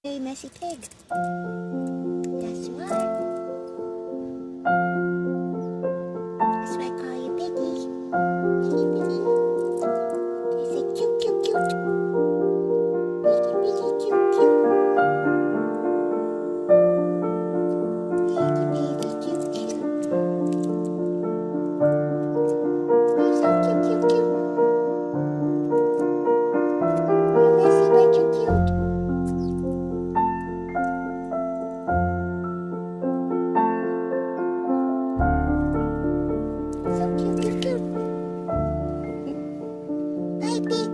Hey, messy pig. Yes, you are. That's why I call you Piggy. Piggy, Piggy. I say cute, cute, cute. Piggy, Piggy, cute, cute. Piggy, Piggy, cute, cute. You're so cute, cute, cute. You're messy, but you're cute. So cute, cute, cute. Bye, Piggy.